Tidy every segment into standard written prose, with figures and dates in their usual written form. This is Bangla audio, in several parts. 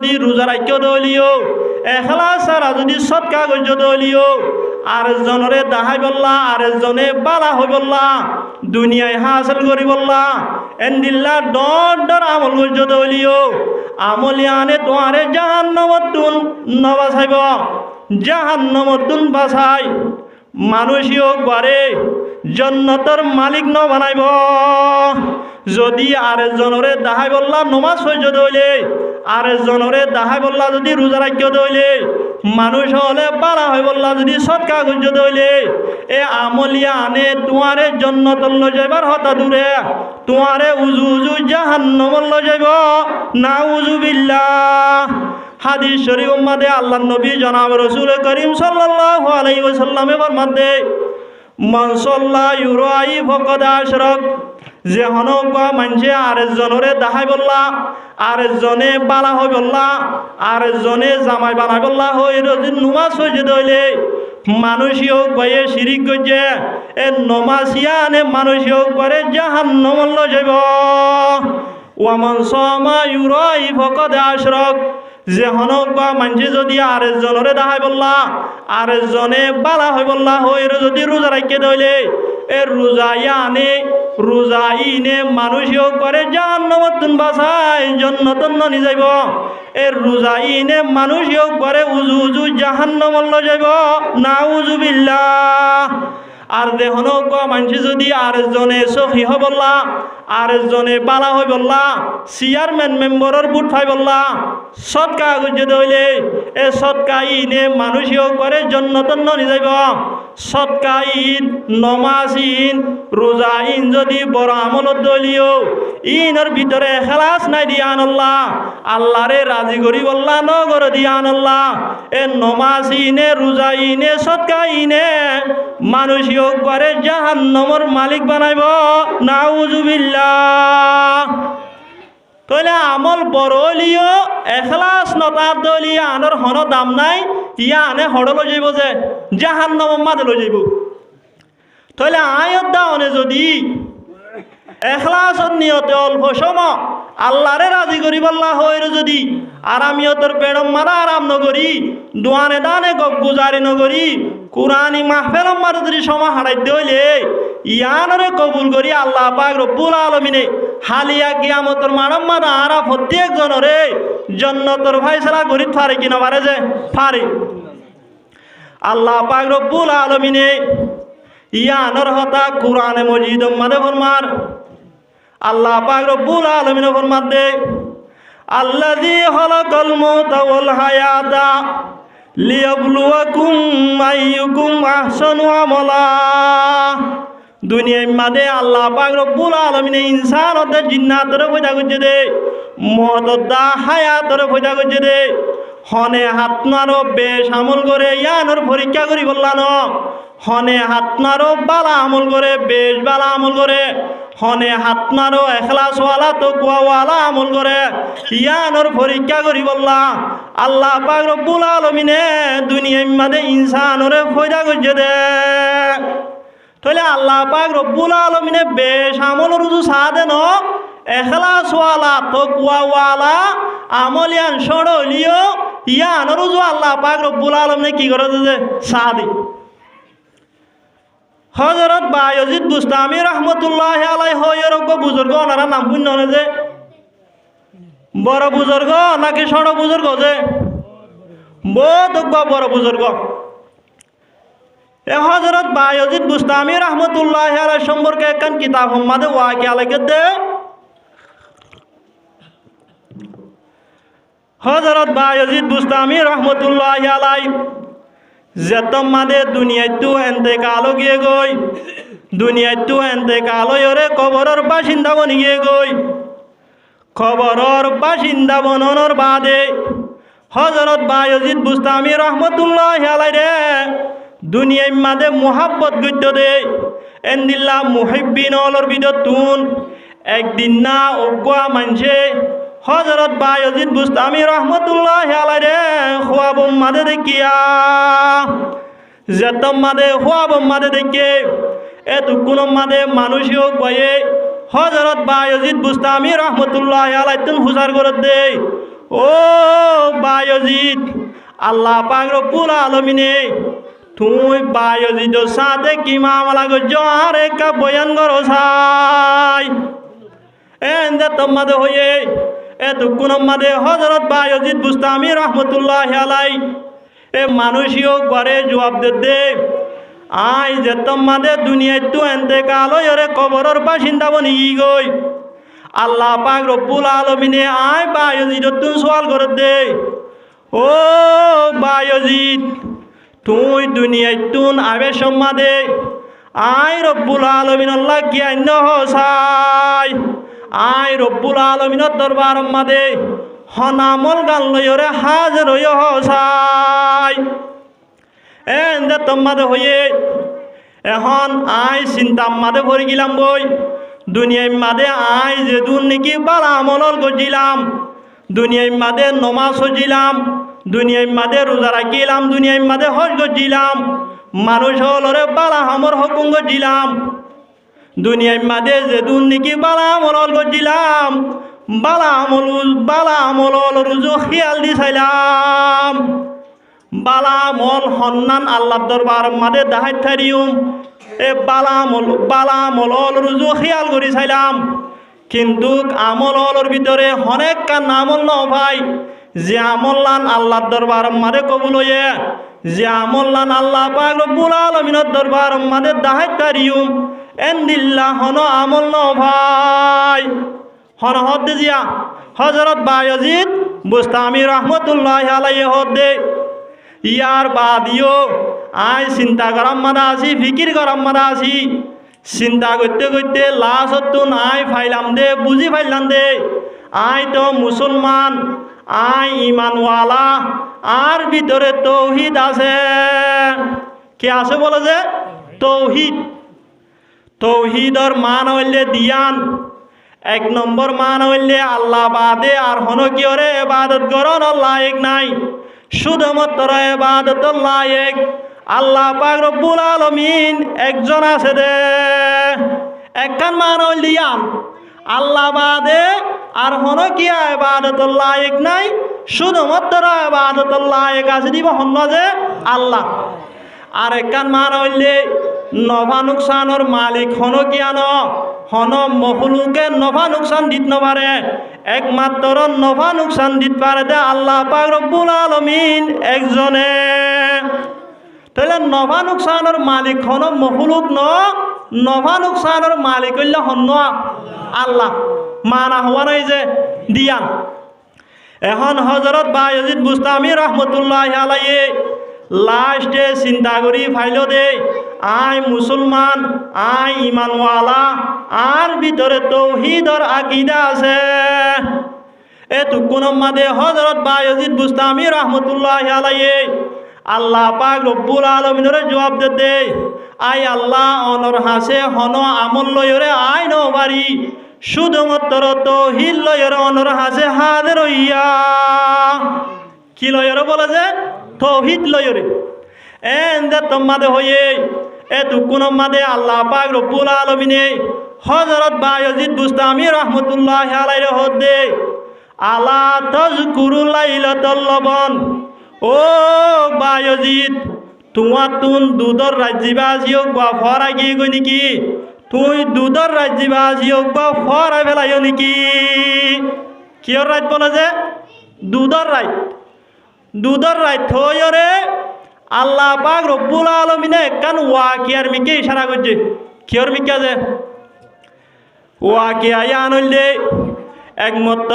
যদি রোজা রাখ্য দলিও এখলাস সারা যদি সৎকা গজ্য দলিও আরেকজনরে দাহাই বললা আরেকজনে বালা হই বললা দুনিয়ায় হাসিল করি বললা এন্দিল্লা ডর আমল গজ্য দলিও আমলিয়ানে তোমারে জাহান্নামতুন নবাসাইব জাহান্নামতুন বাসাই মানুষিও করে জন্নতর মালিক ন বানাইব যদি আরেকজনরে দাহাই বললা নমাজ সহ্য দইলে আরেকজনরে দাহাই বললা যদি রোজা রাখ্য দইলে মানুষ হলে বালা হই বললা যদি সৎকা গজ্য দইলে এ আমলিয়া আনে তোমারে জন্নতর ল যাইবার হতা দূরে তোমারে উজু জাহান্নামর ল যাইব নাউজুবিল্লাহ। হাদিস শরীফ মধ্যে আল্লাহর নবী জনাব রাসূল করিম সাল্লাল্লাহু আলাইহি ওয়াসাল্লামে ফরমাতে মান সাল্লা ইউরাই ফাকাদ আশরাক যে হনক মানছে আরেকজনরে দাহাই বললা আরেকজনে বালা হই বললা আরেকজনে জামাই বানাই বললা হই যদি নমাজ হইছে দইলে মানুষিও গয়ে শিরিক গজে এ নমাজিয়ানে মানুষিও করে জাহান্নামে ল যাইব। ওয়ামান সামা ইউরাই ফাকাদ আশরাক যে হনক মানছে যদি আরেকজনরে দাহাই বললা আরেকজনে বালা হই বললা হই যদি রোজা রাখ্য দইলে এ রোজা ইনে মানুষও করে জাহান্নামতুন বাসাই জন্নতন নি যাইব এ রোজা ইনে মানুষও করে উজু জাহান্নামল ল যাইব নাউজুবিল্লাহ। আর দেহন মানছে যদি আরেকজনে সখী হ বললা আরেকজনে বালা হই বললা চেয়ারম্যান মেম্বরের বুট ফাই বললা সৎকা গজ্য দইলে এ সৎকা ইনে মানুষও করে জন্নতন নি যাইব। সৎকা ইন নমাজ ইন রোজা ইন যদি বড় আমলত দলিও ইনর ভিতরে এখলাস নাই দিয়ান আল্লাহ আল্লাহরে রাজি করি বললা নগর দিয়ান আল্লাহ এ নমাজ ইনে রোজা ইনে সৎকা ইনে মানুষও করে জাহান্নামের মালিক বানাইব নাউজুবিল্লাহ। তাহলে আমল বড় হলিও এখলাস নতার দলিয়া আনর হন দাম নাই ইয়া আনে হড় ল যাইব যে জাহান্নামের মাঝে ল যাইব। তাহলে আয়ত দাওনে যদি এখলাসর নিয়তে অল্প সময় আল্লাহরে রাজি করি বল্লা হইর যদি আরামিয়তর পেড়ম মারা আরাম নগরি দোয়ানে দানে গপ গুজারি নগরি কুরআনি মাহফিল মার যদি সময় হারাই দইলে ইয়ানরে কবুল করি আল্লাহ পাক রব্বুল আলামিনে হালিয়া কিয়ামতর মারম মারা আরা প্রত্যেক জনরে জান্নাতর ফয়সালা করি পারে কিনা পারে যে পারে আল্লাহ পাক রব্বুল আলামিনে ইয়ানর হতা কুরআনে মজিদ মাদে ফরমার আল্লাহ পাক রব্বুল আলামিনে ফরমাত দে আল্লাযী খালাকাল মাউতা ওয়াল হায়াতা লিয়াবলুয়াকুম আইয়ুকুম আহসানু আমালা। দুনিয়ার মাঝে আল্লাহ পাক রব্বুল আলামিনে ইনসান হতে জিন্নাতরে পয়দা করছে দে মহতদা হায়াতরে পয়দা করছে দে হনে হাতনারও বেশ আমল করে ইয়ানোর পরীক্ষা করি বললাম হনে হাতনারও বালা আমল করে বেশ বালা আমল করে হনে হাতনারও এখলাসওয়ালা তাকওয়াওয়ালা আমল করে ইয়ানোর পরীক্ষা করি বললা আল্লাহ পাক রব্বুল আলামিনে দুনিয়ার মাঝে ইনসানরে পয়দা করছে দে। তাহলে আল্লাহ পাক রব্বুল আলামিনে বেশ আমল রুজু সাদে ন এখলাসওয়ালা তাকওয়াওয়ালা আমলিয়ান সড়লিও ইয়ান রুজু আল্লাহ পাক রব্বুল আলামিনে কি করে দে সাদে। হযরত বায়জিদ বুস্তামি রহমতুল্লাহি আলাইহি হয়রক বুজুর্গ ওনারা নাম শুনন যে বড় বুজুর্গ নাকি সড় বুজুর্গ যে বহুত বড় বুজুর্গ এ হযরত বায়জিদ বুস্তামি রহমতুল্লাহি আলাইহি সম্পর্কে একখান কিতাব সম্মাদে ওয়াকিয়া লাগে দে হযরত বায়জিদ বুস্তামি রহমতুল্লাহি আলাইহি যেতম মাদে দুনিয়াতো এন্তেকাল গিয়ে গই দুনিয়াতো এন্তেকাল হরে কবরের বাসিন্দা বনি গিয়ে গই কবরের বাসিন্দা বননের বাদে হযরত বায়জিদ বুস্তামি রহমতুল্লাহি আলাইহি রে দুনিয়ার মাঝে মোহাব্বত গদ্য দে এন্দিল্লা মুহিব্বিন অলর বিদতুন একদিন না অগুয়া মানছে হযরত বায়জিদ বুস্তামি রহমতুল্লাহি আলাইহি রে খুয়াব মাদে দেখিয়া যেতম মাদে খুয়াব মাদে দেখে এতক্ষণ মাদে মানুষও গয়ে হযরত বায়জিদ বুস্তামি রহমতুল্লাহি আলাইহি তুন হুজার করে দে ও বায়জিদ আল্লাহ পাক রব্বুল আলামিনে তুই বায়জিদ সাথে কি মামলা করছো আর একটা বয়ান করো চাই এন্দে তোমাদে হয়ে এতক্ষণ আমাদের হযরত বায়জিদ বুস্তামি রহমতুল্লাহ আলাই এ মানুষীয় ঘরে জবাব দে আই যে তোমাদের দুনিয়ায় তো এন্তেকাল হয়ে কবরের বাসিন্দা বনি গই আল্লাহ পাক রব্বুল আলামিনে আই বায়জিদ তুই সওয়াল করে দে ও বায়জিদ তুই দুনিয়ায় তুন আবে সম্মাদে আই রব্বুল আলামিন আল্লাহ জ্ঞান হসাই আই রব্বুল আলামিনের দরবার মাদে হনামল গান লয়রে হাজির হয়ে হসাই এন্দে তোমাদে হয়ে এখন আই চিন্তা মাদে ভরে গেলাম বই দুনিয়ায় মাদে আই যে দুন নাকি বালা আমল গজিলাম দুনিয়ায় মাদে নমাজ সজিলাম দুনিয়ায় মাদে রোজা রাখিলাম দুনিয়ায় মাদে হজ গজিলাম মানুষ হলরে বালা আমর হুকুম গজিলাম দুনিয়ায় মাদে যে দুন নাকি বালা আমল গজিলাম বালা আমল রুজু খেয়াল দি চাইলাম বালা আমল সন্নান আল্লাহ দরবার মাদে দাহাইত থারিউম এ বালা আমল রুজু খেয়াল করে চাইলাম কিন্তু আমলর ভিতরে অনেক কান আমল ন ভাই যে আমল্লান আল্লাহ দরবার মাদে কবুল হয়ে যে আমল্লান আল্লাহ পাক রব্বুল আলামিনের দরবার মাদে দাহাইত থারিউম এন্দিল্লাহ হন আমল ন ভাই হন হদ জিয়া হযরত বায়জিদ বুস্তামি রহমতুল্লাহ আলাইহি হদে ইয়ার বাদিও আই চিন্তা করার মাদা আছি ফিকির করার মাদা আছি চিন্তা করতে করতে লাস্ট আই ফাইলাম দে বুঝি ফাইলাম দে আই তো মুসলমান আই ইমানওয়ালা আর ভিতরে তৌহিদ আছে কে আছে বলে যে তৌহিদ তৌহিদর মান হইলে দিয়ান এক নম্বর মান হইলে আল্লাহ বাদে আর হন কি ওরে ইবাদত করন লায়েক নাই শুধুমাত্র ইবাদত লায়েক আল্লাহ পাক রব্বুল আলামিন একজন আছে দে একখান মান হইল দিয়ান আল্লাহ বাদে আর হন কি ইবাদত লায়েক নাই শুধুমাত্র ইবাদত লায়েক আছে দিব হন যে আল্লাহ আর একখান মান হইলে নফা নুকসানোর মালিক হন কিয়ান হন মখলুকে নফা নুকসান দিত নপারে একমাত্র নফা নুকসান দিত পারে দে আল্লাহ পাক রব্বুল আলামিন একজনে তাহলে নফা নুকসানোর মালিক হন মখলুক নফা নুকসানোর মালিক হইলে হন আল্লাহ মানা হওয়া নাই যে দিয়ান এখন হযরত বায়জিদ বুস্তামি রহমতুল্লাহ আলাইহি লাস্টে চিন্তা করি ফাইল দে আই মুসলমান আই ইমানওয়ালা আর ভিতরে তৌহিদর আকীদা আছে এতক্ষণ মাদে হযরত বায়জিদ বুস্তামি রহমতুল্লাহ আলাইহি আল্লাহ পাক রব্বুল আলামিনের জবাব দে আই আল্লাহ অনর হাসে হন আমল লয়রে আই নবারি শুধুমাত্র তৌহিদ লয়রে অনর হাসে হাজির হইয়া কি লয়রে বলে যে তৌহিদ লয়রে এন্দে তোমাদে হয়ে এতক্ষণ মাদে আল্লাহ পাক রব্বুল আলামিনে হযরত বায়জিদ বুস্তামি রহমতুল্লাহ আলাইহি হদে আলা তাযকুরুল লাইলাতুল লবন ও বায়জিদ তোমার তুন দুধর রাজ্যবাসী হোক বা ফরা গিয়ে গই নাকি তুই দুধর রাজ্যবাসী হোক বা ফরা ফেলাইও নাকি কিয়র রাত বলে যে দুধর রাত থরে আল্লাহ পাক রব্বুল আলামিনে একখান ওয়াকিয়ার মিকে ইশারা করছে কিয়র মিকা যে ওয়াকিয়া আনলে একমত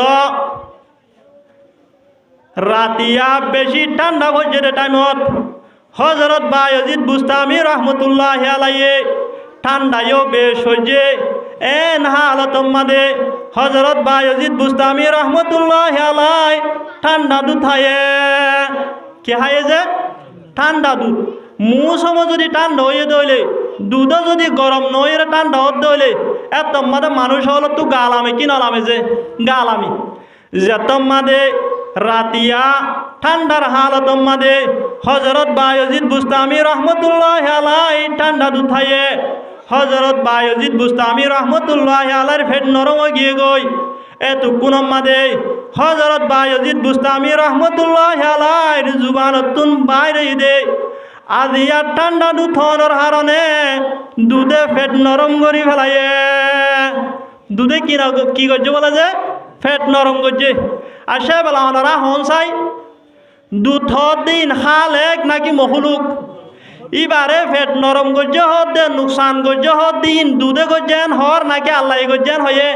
রাতিয়া বেশি ঠান্ডা হচ্ছে টাইমত হযরত বায়জিদ বুস্তামি রহমতুল্লাহ আলাইহি ঠান্ডায়ও বেশ হচ্ছে এন হালত মাদে হযরত বায়জিদ বুস্তামি রহমতুল্লাহ আলাই ঠান্ডা দুধ খায়ে কে খায়ে যে ঠান্ডা দুধ মৌসুম যদি ঠান্ডা হয়ে দইলে দুধ যদি গরম নয় ঠান্ডা হতে দইলে এত মাদে মানুষ হল তো গালামে কি নলামে যে গালামি যেত মাদে রাতিয়া ঠান্ডার হালত মাদে হযরত বায়জিদ বুস্তামি রহমতুল্লাহ আলাই ঠান্ডা দুধ খাইয়ে হযরত বায়জিদ বুস্তামি রহমতুল্লাহ আলাইর ফেট নরম গিয়ে গই এতক্ষণ মাদে হযরত বায়জিদ বুস্তামি রহমতুল্লাহ আলাইহির জুবানতুন বাইরে দে আজিয়া ঠান্ডা দুধর হারণে দুধে ফেট নরম করি ফেলাইয়ে দুধে কি করছে বলে যে ফেট নরম করছে আর সে বেলা ওনারা হন চাই দুধর দিন হাল এক নাকি মহুলুক ইবারে ফেট নরম করছে হত দে নুকসান করছে হত দিন দুধে করছেন হর নাকি আল্লাহ করছেন হয়ে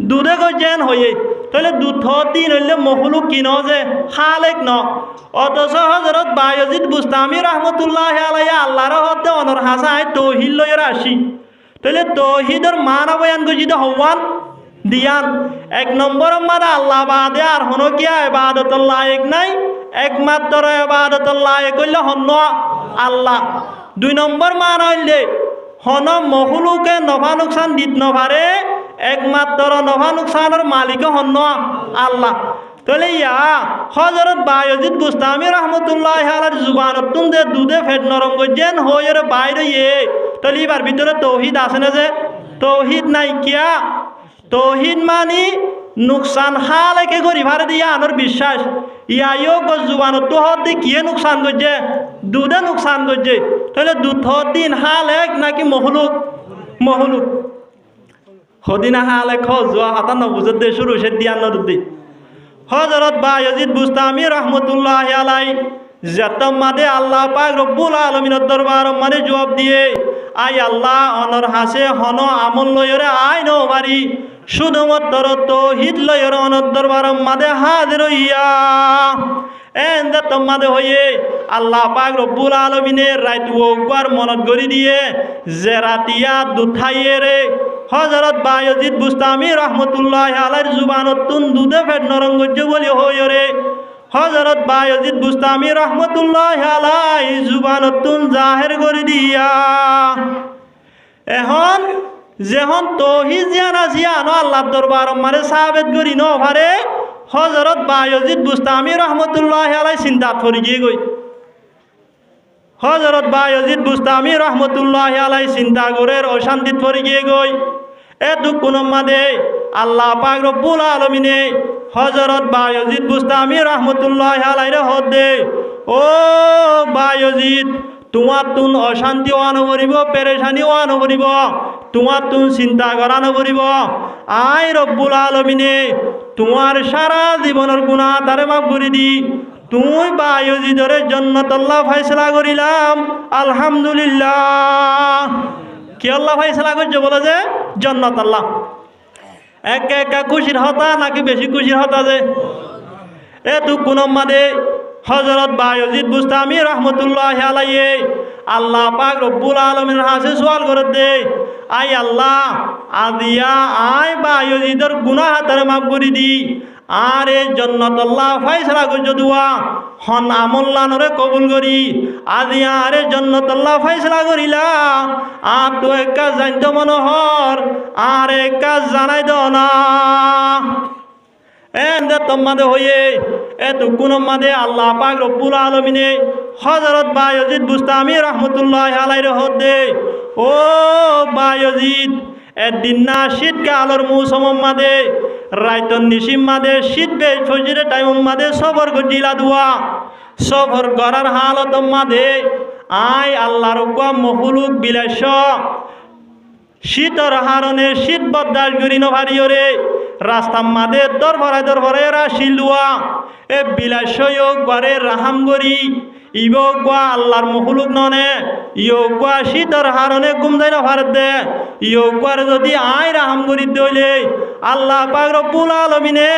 দুধে করছেন হয়ে তাহলে দুধর দিন হইলে মহুলুক কিন যে হাল এক ন অথচ হযরত বায়জিদ বুস্তামি রহমতুল্লাহ আলাইহি আল্লাহর হতে অনর হাসায় তৌহিদ লইরা আসি তাহলে তৌহিদের মান বয়ান করছি তো হওয়ান দিয়ান এক নম্বর মানে আল্লাহ বাদে আর হন কিয়া ইবাদতুল্লাহ এক নাই একমাত্র ইবাদতুল্লাহ কইলে হন আল্লাহ দুই নম্বর মান হইলে হন মখলুকে নফা নুকসান দিত নভারে একমাত্র নফা নুকসানের মালিক হন আল্লাহ তাহলে ইয়া হযরত বায়জিদ বুস্তামি রহমতুল্লাহ আলাইহির জুবানতুন দে দুধে ফেট নরম করছেন হইরে বাইরে তাহলে এবার ভিতরে তৌহিদ আছে না যে তৌহিদ নাই কিয়া তৌহিদ মানি নুকসান হালেকে করি ভারে দিয়া আনর বিশ্বাস ইয়াইও জুবানত হত দি কিয়ে নুকসান করছে দুধে নুকসান করছে তাহলে দুধ দিন হাল এক নাকি মহলুক মহলুক হদিনা হাল এক যোৱা হাতা নবুজত দে শুরু সে দিয়া নদী হযরত বায়জিদ বুস্তামি রহমতুল্লাহ আলাইহি যেতম মাদে আল্লাহ পাক রব্বুল আলামিনের দরবার মানে জবাব দিয়ে আই আল্লাহ অনর হাসে হন আমল লয়রে আই নো মারি শুধুমাত্র তৌহিদ লয়রে অনর দরবার মাদে হাজির হইয়া এন্দে তোমাদে হয়ে আল্লাহ পাক রব্বুল আলামিনের রাত ওকবার মনত গড়ি দিয়ে যে রাতিয়া দুথাইয়ে রে হযরত বায়জিদ বুস্তামি রহমতুল্লাহ আলাইহির জুবানতুন দুধে ফেট নরম করছে বলি হইরে রে হযরত বায়জিদ বুস্তামি রহমতুল্লাহ আলাইহি জুবানতুন জাহির করে দিয়া এখন যেহন তৌহিদ জানা জিয়ানো আল্লাহর দরবার মানে সাবেত করি ন ভারে হযরত বায়জিদ বুস্তামি রহমতুল্লাহ আলাইহি চিন্তা করি গিয়ে গই হযরত বায়জিদ বুস্তামি রহমতুল্লাহ আলাইহি চিন্তা করে অশান্তি পড়ে গিয়ে গই এ দুকুন মাদে আল্লাহ পাক রব্বুল আলামিনে হযরত বায়জিদ বুস্তামি রহমতুল্লাহ আলাইহি হদে ও বায়জিদ তোমার তুন অশান্তি ওয়ান করিব পেরেশানি ওয়ান করিব তোমার তুন চিন্তা করা নকরিব আই রব্বুল আলামিনে তোমার সারা জীবনের গুনাহ তারে মাফ করে দি তুই বায়জিদের জান্নাত আল্লাহ ফয়সালা করিলাম আলহামদুলিল্লাহ কি আল্লাহ ফয়সালা করছে বলে যে জান্নাত আল্লাহ একা একা খুশির হতা নাকি বেশি খুশির হতা যে এতু কোন মাদে হযরত বায়জিদ বুস্তামি রহমতুল্লাহ আলাইহি আল্লাহ পাক রব্বুল আলামিনের কাছে সওয়াল করে দে আই আল্লাহ আদিয়া আই বায়জিদের গুনাহ তারে মাফ করে দি আর এই জান্নাত আল্লাহ ফয়সালা করছে দুয়া হন আমল্লানরে কবুল করি আদিয়া আরে জান্নাত আল্লাহ ফয়সালা করিলা আর তো এক কাজ জানতো মনোহর আর এক কাজ জানাই দাও না এন্দে তোমাদে হয়ে এতক্ষণ মাদে আল্লাহ পাক রব্বুল আলামিনে হযরত বায়জিদ বুস্তামি রহমতুল্লাহ আলাইহি হদে ও বায়জিদ একদিন না শীতকালের মৌসুম মাদে রাইতন নিশিম মাদে শীত বে ফজরে টাইম মাদে সবর গজিলা দুয়া সবর করার হালত মাদে আই আল্লাহর কোয়া মখলুক বিলাস শীতর হারণে শীত বদাস করি নভারিয়রে রাস্তা মাদে দরভরে রাশিল দুয়া এ বিলাসয়োগ বারে রাহাম করি ইবক গোয়া আল্লাহর মখলুক ননে ইয়োগ গোয়া শীতর হারণে গুমজাই নভারত দে ইয়োগ গোয়ার যদি আই রাহাম করি দইলে আল্লাহ পাক রব্বুল আলামিনে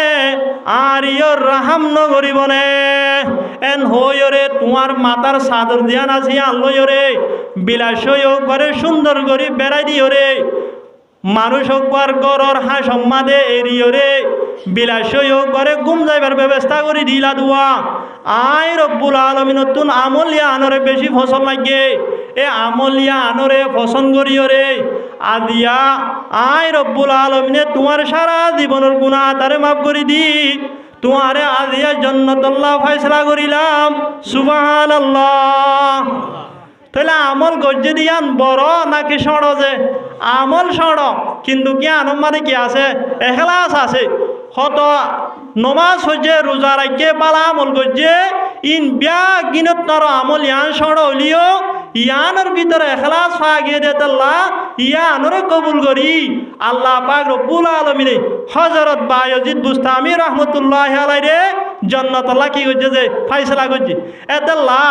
আর ইয়র রাহাম নগরিবনে এন হইরে তোমার মাতার চাদর দিয়া নাছি আনলইরে বিলাসয়োগ বারে সুন্দর করি বেড়াই দিয়রে মানুষ হোকবার গরর হাঁ সম্মাদে এরিয়রে বিলাসয়োগ করে গুম যাইবার ব্যবস্থা করে দিলা দুয়া আই রব্বুল আলামিন নতুন আমলিয়া আনরে বেশি ফসল লাগে এ আমলিয়া আনরে ফসল করিয়রে আদিয়া আই রব্বুল আলামিনে তোমার সারা জীবনের গুনাহ তারে মাফ করে দি তোমারে আদিয়া জান্নাত আল্লাহ ফয়সালা করিলাম সুবহানাল্লাহ তাহলে আমল গজ্জে দিয়ান বড় নাকি সড় যে আমল সড় কিন্তু জ্ঞান মানে কি আছে এখলাস আছে হত নমাজ হচ্ছে রোজা রাখে পালা আমল করছে ইন ব্যাগ গিনত নর আমল ইয়ান সড় হলিও ইয়ানোর ভিতরে এখলাস ফাগিয়ে দেত আল্লাহ ইয়ানোরে কবুল করি আল্লাহ পাক রব্বুল আলামিনে হযরত বায়জিদ বুস্তামি রহমতুল্লাহ আলাইহি জান্নাত আল্লাহ কি করছে যে ফয়সালা করছে এতাল্লাহ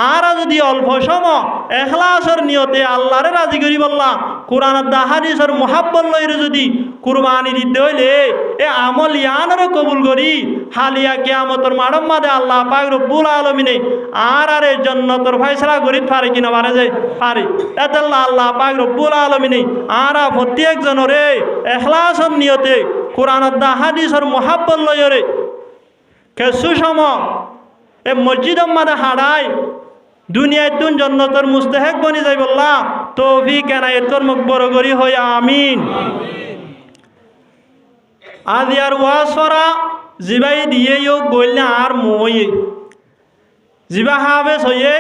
আর যদি অল্প সময় এখলাসের নিয়তে আল্লাহরে রাজি করি বললা কোরআন দা হাদিসের মুহাব্বত লইরে যদি কুরবানি দিতে হইলে এ আমল ইয়ানোরে কবুল করি হালিয়া কিয়ামতের মাঠের মাঝে আল্লাহ পাক রব্বুল আলামিনে আর আরে জান্নাতের ফয়সালা করি পারে কিনা পারে যে পারে এতাল্লাহ আল্লাহ পাক রব্বুল আলামিনে আর প্রত্যেক জনরে এখলাসের নিয়তে কোরআন দা হাদিসের মুহাব্বত লইরে কিছু সময় এ মসজিদের মাঝে হারায় দুনিয়ায় তুন জন্নতর মুস্তাহিক বনি যাই বললা তৌফিক এনায়েতর মুখ বড় করি হই আমিন আজ আর ওয়াসরা জিবাই দিয়ে ইয়োগ গইলে আর মই জিবা হাফেজ হইয়ে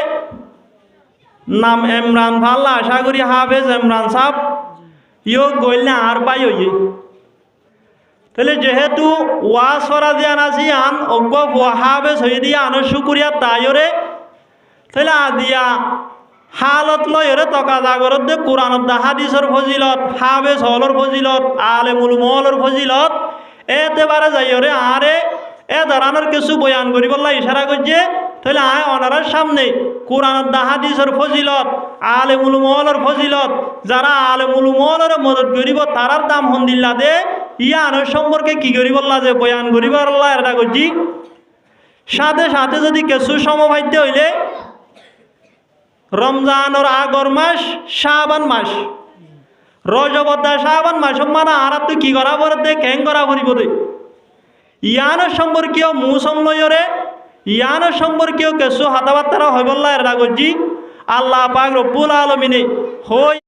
নাম ইমরান ভাল্লা আশা করি হাফেজ ইমরান সাহেব ইয়োগ গইলে আর পাই হইয়ে তাহলে যেহেতু ওয়াজ করা দিয়া নাছি আন অজ্ঞ হাফেজ হয়ে দিয়া আনো শুকুরিয়া তাইরে তাহলে আদিয়া হালত লয়রে তকা জাগরত দে কোরআনত দা হাদিসের ফজিলত হাফেজ হলর ফজিলত আলেমুল মহলর ফজিলত এতেবারে যাইরে আরে এ দাঁড়ানোর কিছু বয়ান করি বললা ইশারা করছে তাহলে আয় অনারার সামনে কোরআনত দা হাদিসের ফজিলত আলেমুল মহলর ফজিলত যারা আলেমুল মহলর মদত করিব তারার দাম হন্দিল্লা দে ইয়ানোর সম্পর্কে কি করি বললা যে বয়ান করিব আল্লাহ এটা করছি সাথে সাথে যদি কিছু সমভাইতে হইলে রমজানের আগর মাস শাবান মাস রজবদ্দা শাবান মাস মানে আর তুই কি করা পরে দে কেং করা পড়িব দে ইয়ানোর সম্পর্কীয় মৌসুম লয়রে ইয়ানোর সম্পর্কীয় কিছু হাতাবার্তারা হইবল্লা এটা করছি আল্লাহ পাক রব্বুল আলামিনে হই